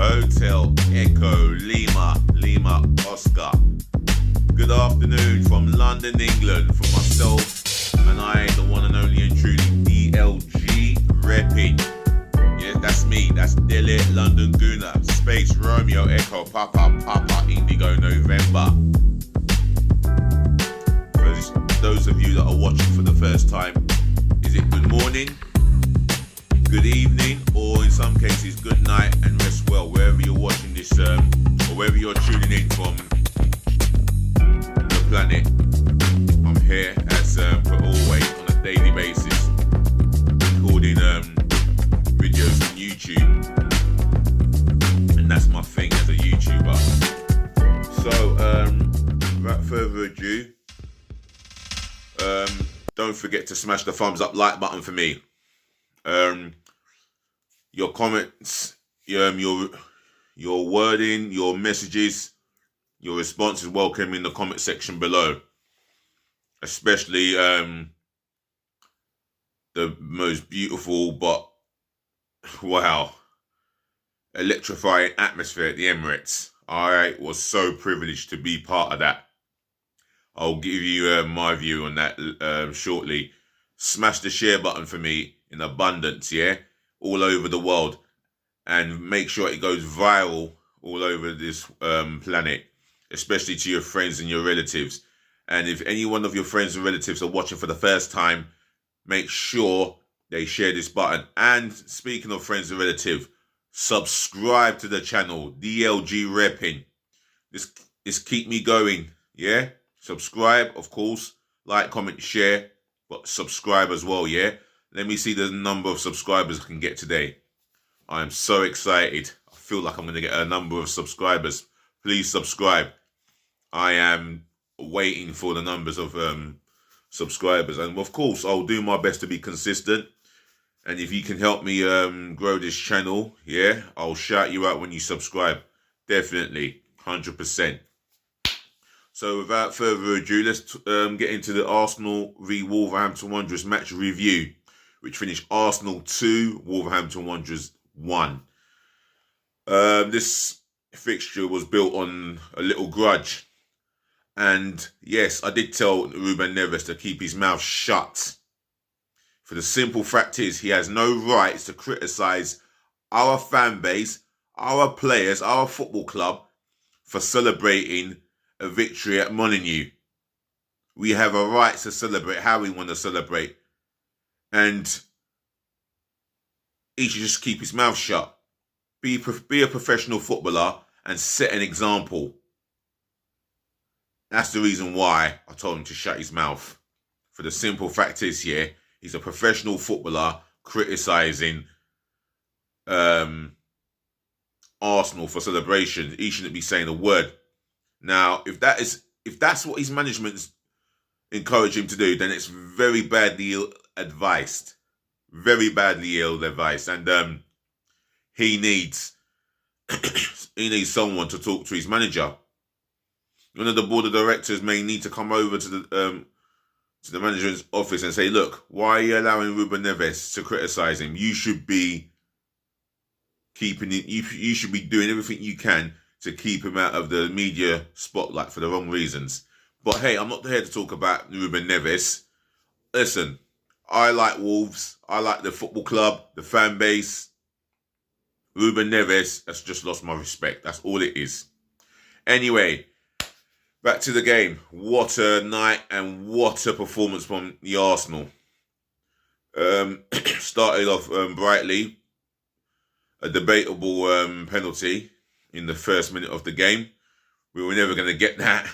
Hotel Echo Lima Oscar. Good afternoon from London, England, for myself and I, the one and only and truly DLG repping. Yeah, that's me. That's Delhi London Guna. Space Romeo Echo Papa Indigo November. For those of you that are watching for the first time, is it good morning, good evening, or in some cases good night and rest well wherever you're watching this or wherever you're tuning in from the planet. I'm here as per always on a daily basis recording videos on YouTube, and that's my thing as a YouTuber. So without further ado, don't forget to smash the thumbs up like button for me. Your comments, your wording, your messages, your responses welcome in the comment section below. Especially the most beautiful but wow, electrifying atmosphere at the Emirates. I was so privileged to be part of that. I'll give you my view on that shortly. Smash the share button for me in abundance, yeah? All over the world. And make sure it goes viral all over this planet, especially to your friends and your relatives. And if any one of your friends and relatives are watching for the first time, make sure they share this button. And speaking of friends and relatives, subscribe to the channel, DLG Repping. This keep me going, yeah? Subscribe, of course. Like, comment, share. But subscribe as well, yeah? Let me see the number of subscribers I can get today. I am so excited. I feel like I'm going to get a number of subscribers. Please subscribe. I am waiting for the numbers of subscribers. And of course, I'll do my best to be consistent. And if you can help me grow this channel, yeah, I'll shout you out when you subscribe. Definitely, 100%. So without further ado, let's get into the Arsenal v Wolverhampton Wanderers match review, which finished Arsenal 2, Wolverhampton Wanderers 1. This fixture was built on a little grudge. And yes, I did tell Ruben Neves to keep his mouth shut. For the simple fact is, he has no rights to criticise our fan base, our players, our football club for celebrating a victory at Molineux. We have a right to celebrate how we want to celebrate. And he should just keep his mouth shut. Be a professional footballer and set an example. That's the reason why I told him to shut his mouth. For the simple fact is, yeah, he's a professional footballer criticising Arsenal for celebrations. He shouldn't be saying a word. Now, if that's what his management's encourage him to do, then it's very badly ill-advised. Very badly ill-advised. And he needs someone to talk to his manager. One of the board of directors may need to come over to the manager's office and say, look, why are you allowing Ruben Neves to criticise him? You should be keeping it, you should be doing everything you can to keep him out of the media spotlight for the wrong reasons. But hey, I'm not here to talk about Ruben Neves. Listen, I like Wolves. I like the football club, the fan base. Ruben Neves has just lost my respect. That's all it is. Anyway, back to the game. What a night and what a performance from the Arsenal. Started off brightly. A debatable penalty in the first minute of the game. We were never going to get that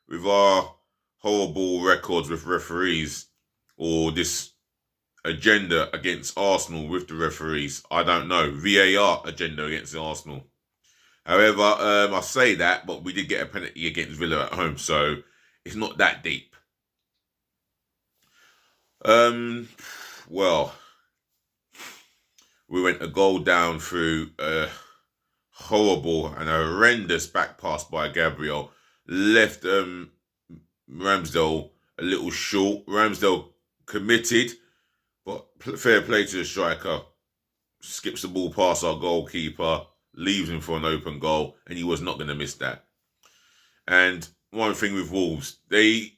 with our horrible records with referees or this agenda against Arsenal with the referees. I don't know. VAR agenda against Arsenal. However, I say that, but we did get a penalty against Villa at home, so it's not that deep. Well, we went a goal down through a horrible and horrendous back pass by Gabriel. Left Ramsdale a little short. Ramsdale committed, but fair play to the striker. Skips the ball past our goalkeeper. leaves him for an open goal, and he was not going to miss that. And one thing with Wolves, they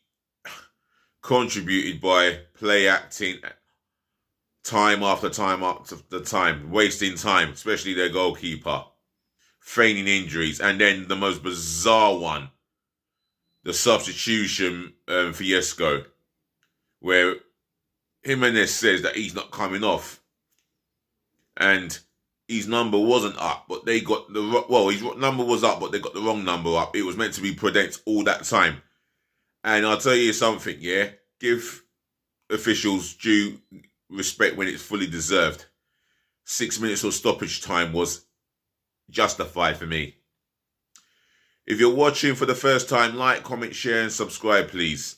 contributed by play acting time after time after time, wasting time, especially their goalkeeper, feigning injuries, and then the most bizarre one, the substitution for Fiesco, where Jimenez says that he's not coming off, and his number wasn't up, but they got his number was up, but they got the wrong number up. It was meant to be Prudence all that time. And I'll tell you something, yeah? Give officials due respect when it's fully deserved. 6 minutes of stoppage time was justified for me. If you're watching for the first time, like, comment, share, and subscribe, please.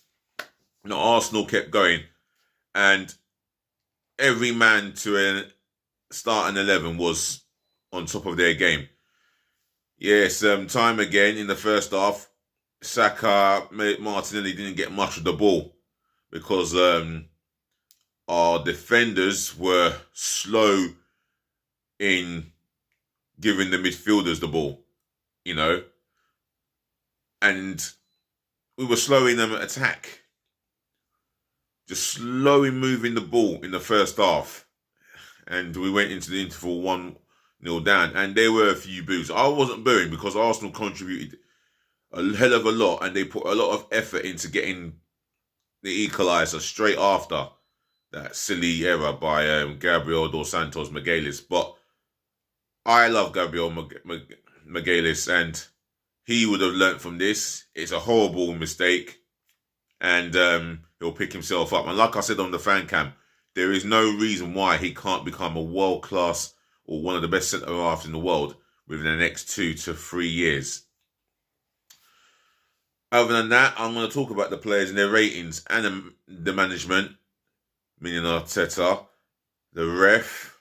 Now, Arsenal kept going, and every man to a starting 11 was on top of their game. Yes, time again in the first half, Saka, Martinelli didn't get much of the ball because our defenders were slow in giving the midfielders the ball, you know, and we were slow in attack, just slow in moving the ball in the first half, and we went into the interval 1-0 down, and there were a few boos. I wasn't booing because Arsenal contributed a hell of a lot, and they put a lot of effort into getting the equaliser straight after that silly error by Gabriel dos Santos Magalhães. But I love Gabriel Magalhães, and he would have learnt from this. It's a horrible mistake, and he'll pick himself up. And like I said on the fan cam, there is no reason why he can't become a world-class or one of the best centre-halves in the world within the next 2 to 3 years. Other than that, I'm going to talk about the players and their ratings and the management, meaning Arteta, the ref,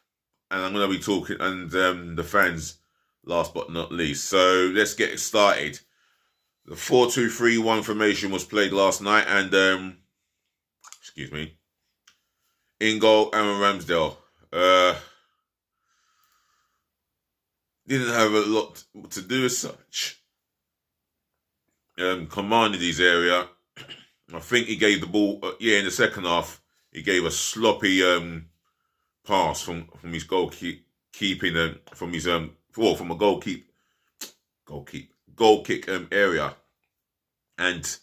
and I'm going to be talking, and the fans, last but not least. So let's get started. The 4-2-3-1 formation was played last night, and in goal, Aaron Ramsdale. Didn't have a lot to do as such. Commanded his area. I think he gave the ball, in the second half, he gave a sloppy pass from his goal kick area, and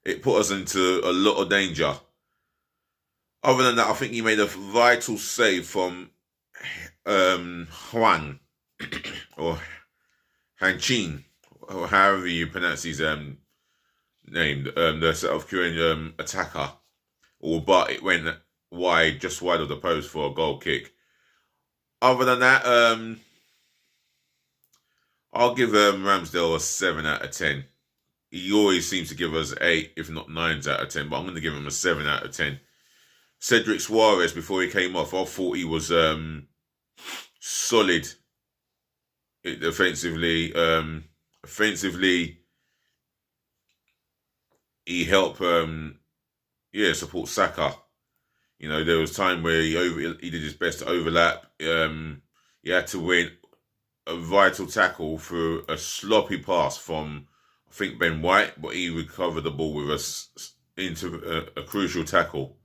it put us into a lot of danger. Other than that, I think he made a vital save from Juan or Hanchin, or however you pronounce his name, the South Korean attacker. But it went wide, just wide of the post for a goal kick. Other than that, I'll give Ramsdale a 7 out of 10. He always seems to give us 8, if not 9s out of 10, but I'm going to give him a 7 out of 10. Cedric Suarez, before he came off, I thought he was solid offensively. Offensively, he helped support Saka. You know, there was time where he did his best to overlap. He had to win a vital tackle through a sloppy pass from, I think, Ben White, but he recovered the ball with us into a crucial tackle.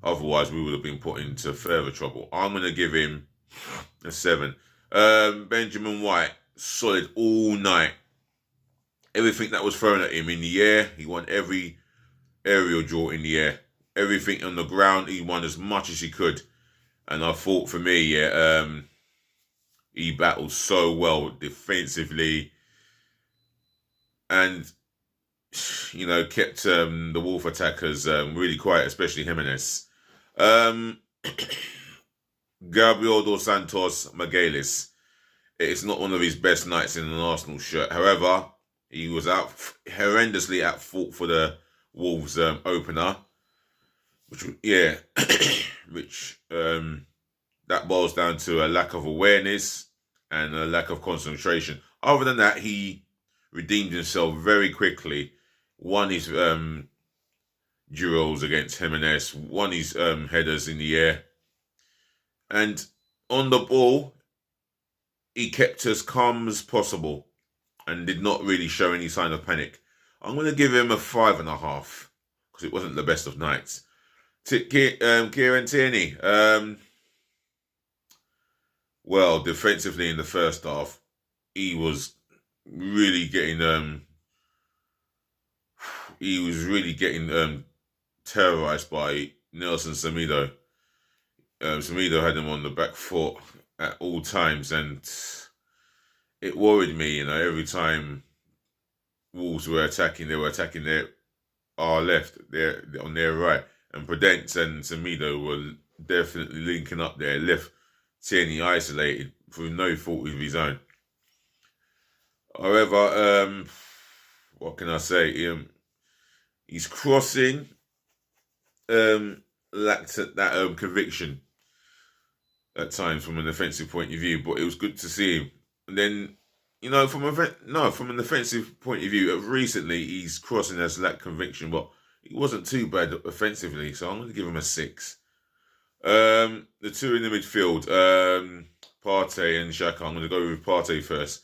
Otherwise, we would have been put into further trouble. I'm going to give him a 7. Benjamin White, solid all night. Everything that was thrown at him in the air, he won every aerial duel in the air. Everything on the ground, he won as much as he could. And I thought, for me, he battled so well defensively, and kept the Wolf attackers really quiet, especially Jimenez. Gabriel dos Santos Magalhães. It's not one of his best nights in an Arsenal shirt. However, he was horrendously at fault for the Wolves opener, which that boils down to a lack of awareness and a lack of concentration. Other than that, he redeemed himself very quickly. Won his duels against Jimenez, won his headers in the air, and on the ball, he kept as calm as possible and did not really show any sign of panic. I'm going to give him a 5.5 because it wasn't the best of nights. Kieran Tierney. Well, defensively in the first half, he was really getting terrorized by Nelson Semedo. Semedo had him on the back foot at all times, and it worried me. Every time Wolves were attacking, they were attacking our left, on their right, and Prudence and Semedo were definitely linking up there, left Tierney isolated through no fault of his own. However, what can I say? His crossing lacked that conviction at times from an offensive point of view, but it was good to see him. And then, from an offensive point of view, recently his crossing has lacked conviction, but he wasn't too bad offensively, so I'm going to give him a 6. The two in the midfield, Partey and Xhaka. I'm going to go with Partey first.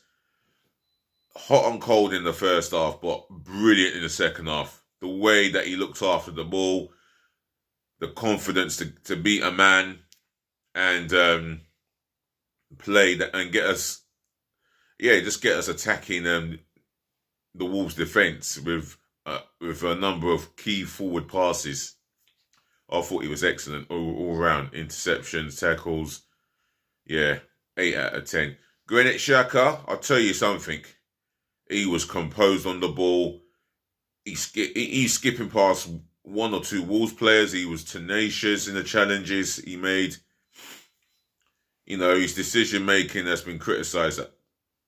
Hot and cold in the first half, but brilliant in the second half. The way that he looked after the ball, the confidence to beat a man and play that and get us attacking the Wolves' defence with a number of key forward passes. I thought he was excellent all round. Interceptions, tackles. Yeah, 8 out of 10. Granit Xhaka, I'll tell you something. He was composed on the ball. He's skipping past one or two Wolves players. He was tenacious in the challenges he made. His decision-making has been criticised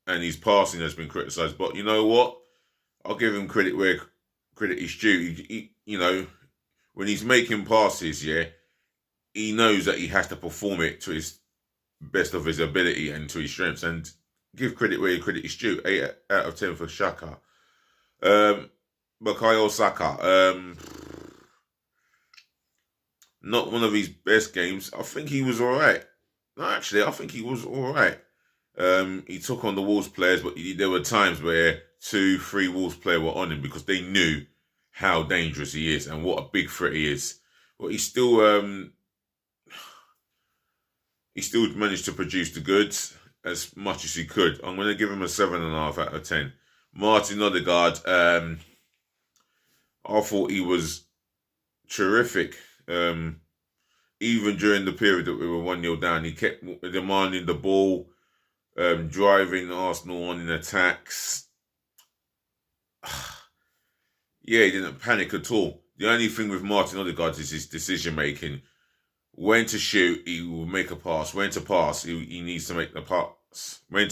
and his passing has been criticised. But you know what? I'll give him credit where credit is due. When he's making passes, he knows that he has to perform it to his best of his ability and to his strengths. And give credit where credit is due. 8 out of 10 for Xhaka. Bukayo Saka. Not one of his best games. I think he was all right. No, actually, I think he was all right. He took on the Wolves players, but there were times where 2-3 Wolves players were on him because they knew how dangerous he is and what a big threat he is. But he still managed to produce the goods as much as he could. I'm going to give him a 7.5 out of 10. Martin Odegaard, I thought he was terrific. Even during the period that we were 1-0 down, he kept demanding the ball, driving Arsenal on in attacks. He didn't panic at all. The only thing with Martin Odegaard is his decision-making. When to shoot, he will make a pass. When to pass, he needs to make the pass. When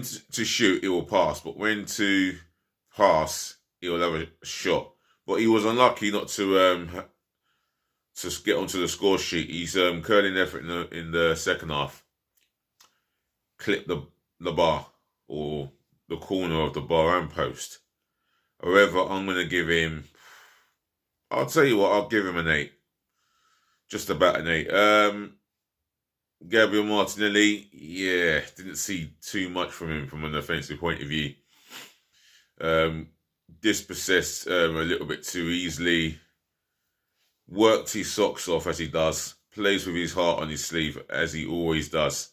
to shoot, he will pass. But when to pass, he will have a shot. But he was unlucky not to get onto the score sheet. He's curling effort in the second half. Clipped the bar or the corner of the bar and post. However, I'm going to give him... I'll tell you what, I'll give him an 8. Just about an 8. Gabriel Martinelli, didn't see too much from him from an offensive point of view. Dispossessed a little bit too easily. Worked his socks off as he does. Plays with his heart on his sleeve as he always does.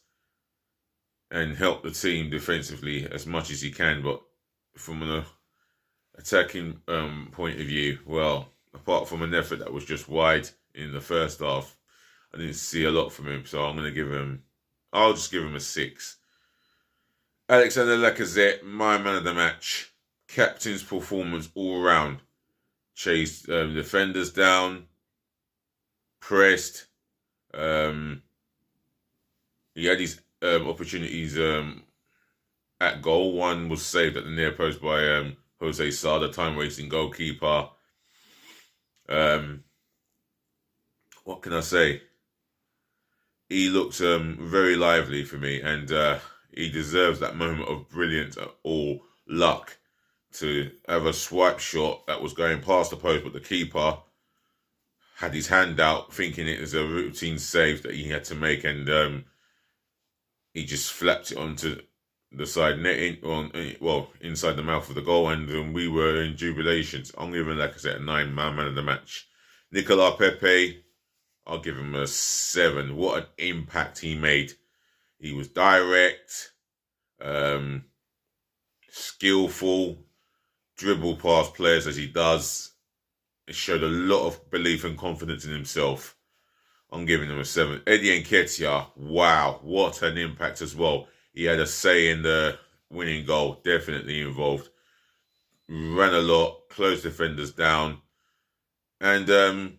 And helped the team defensively as much as he can. But from an attacking point of view, well, apart from an effort that was just wide in the first half, I didn't see a lot from him. So I'll just give him a 6. Alexander Lacazette, my man of the match. Captain's performance all round. Chased defenders down. Pressed. He had his opportunities at goal. One was saved at the near post by Jose Sa, the time-wasting goalkeeper. What can I say? He looks very lively for me, and he deserves that moment of brilliance or luck to have a swipe shot that was going past the post, but the keeper had his hand out, thinking it was a routine save that he had to make, and he just flapped it onto the side netting, inside the mouth of the goal, and we were in jubilations. I'm giving, like I said, a 9, man of the match. Nicolas Pepe, I'll give him a 7. What an impact he made. He was direct, skillful, dribble past players as he does. It showed a lot of belief and confidence in himself. I'm giving him a 7. Eddie Nketiah, wow, what an impact as well. He had a say in the winning goal, definitely involved. Ran a lot, closed defenders down. And,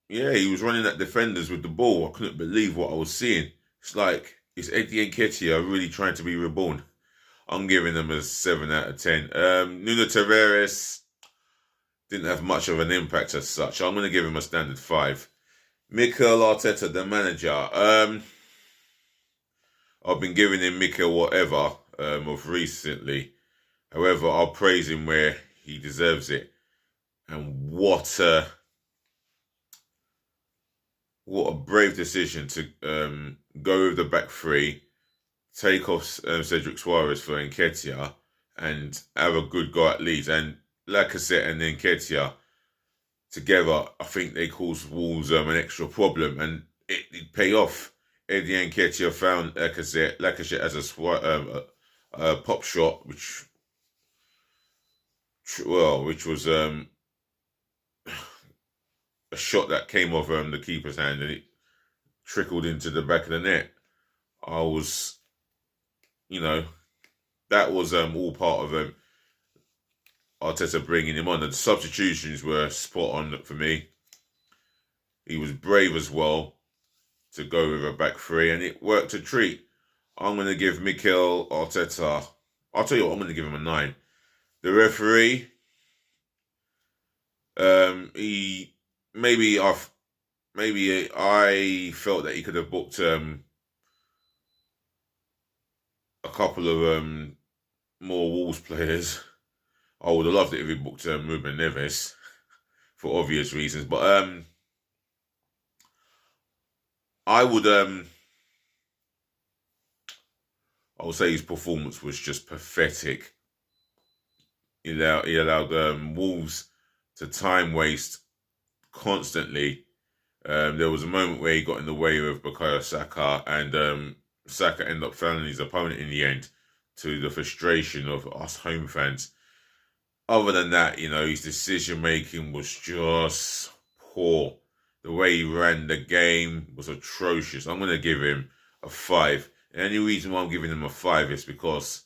he was running at defenders with the ball. I couldn't believe what I was seeing. It's like, is Eddie Nketiah really trying to be reborn? I'm giving him a 7 out of 10. Nuno Tavares didn't have much of an impact as such. I'm going to give him a standard 5. Mikel Arteta, the manager. I've been giving him Mikel whatever of recently. However, I'll praise him where he deserves it. And what a brave decision to go with the back three, take off Cedric Suarez for Nketiah, and have a good go at Leeds. And Lacazette and Nketiah together, I think they caused Wolves an extra problem, and it did pay off. Eddie Nketiah found Lacazette as a pop shot, which was a shot that came off the keeper's hand and it trickled into the back of the net. I was, that was all part of Arteta bringing him on. The substitutions were spot on for me. He was brave as well to go with a back three, and it worked a treat. I'm going to give Mikel Arteta, I'll tell you what, I'm going to give him a 9. The referee, maybe I felt that he could have booked a couple of more Wolves players. I would have loved it if he booked Ruben Neves for obvious reasons, but I would say his performance was just pathetic. He allowed Wolves to time waste constantly. There was a moment where he got in the way of Bukayo Saka, and Saka ended up fouling his opponent in the end, to the frustration of us home fans. Other than that, his decision making was just poor. The way he ran the game was atrocious. I'm going to give him a 5. The only reason why I'm giving him a 5 is because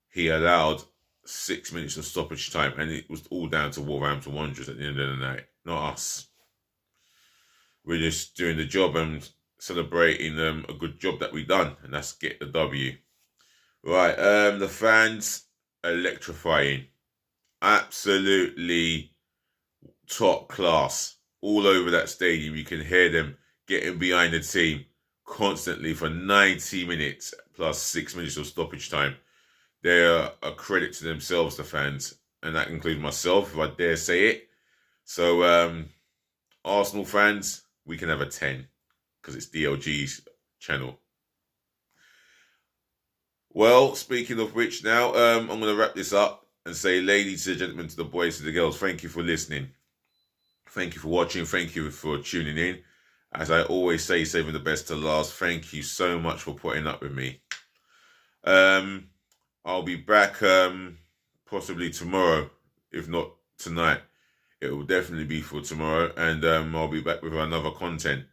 he allowed 6 minutes of stoppage time, and it was all down to Wolverhampton Wanderers at the end of the night, not us. We're just doing the job and celebrating a good job that we done, and that's get the W. Right, the fans, electrifying. Absolutely top class. All over that stadium, you can hear them getting behind the team constantly for 90 minutes plus 6 minutes of stoppage time. They're a credit to themselves, the fans, and that includes myself, if I dare say it. So, Arsenal fans, we can have a 10 because it's DLG's channel. Well, speaking of which now, I'm going to wrap this up and say, ladies and gentlemen, to the boys and the girls, thank you for listening. Thank you for watching. Thank you for tuning in. As I always say, saving the best to last. Thank you so much for putting up with me. I'll be back possibly tomorrow, if not tonight. It will definitely be for tomorrow, and I'll be back with another content.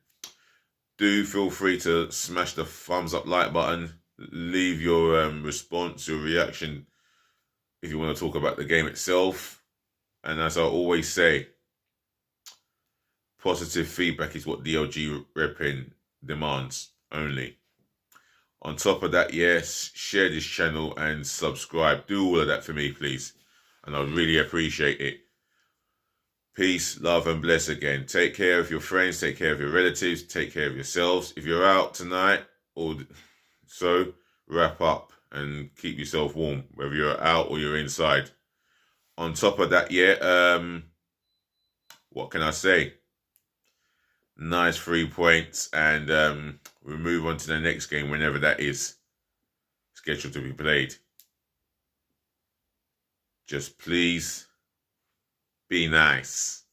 Do feel free to smash the thumbs up like button. Leave your response, your reaction, if you want to talk about the game itself. And as I always say, positive feedback is what DLG Repping demands only. On top of that, yes, share this channel and subscribe. Do all of that for me, please. And I'd really appreciate it. Peace, love, and bless again. Take care of your friends. Take care of your relatives. Take care of yourselves. If you're out tonight, so wrap up and keep yourself warm, whether you're out or you're inside. On top of that, what can I say? Nice 3 points, and we move on to the next game whenever that is scheduled to be played. Just please be nice.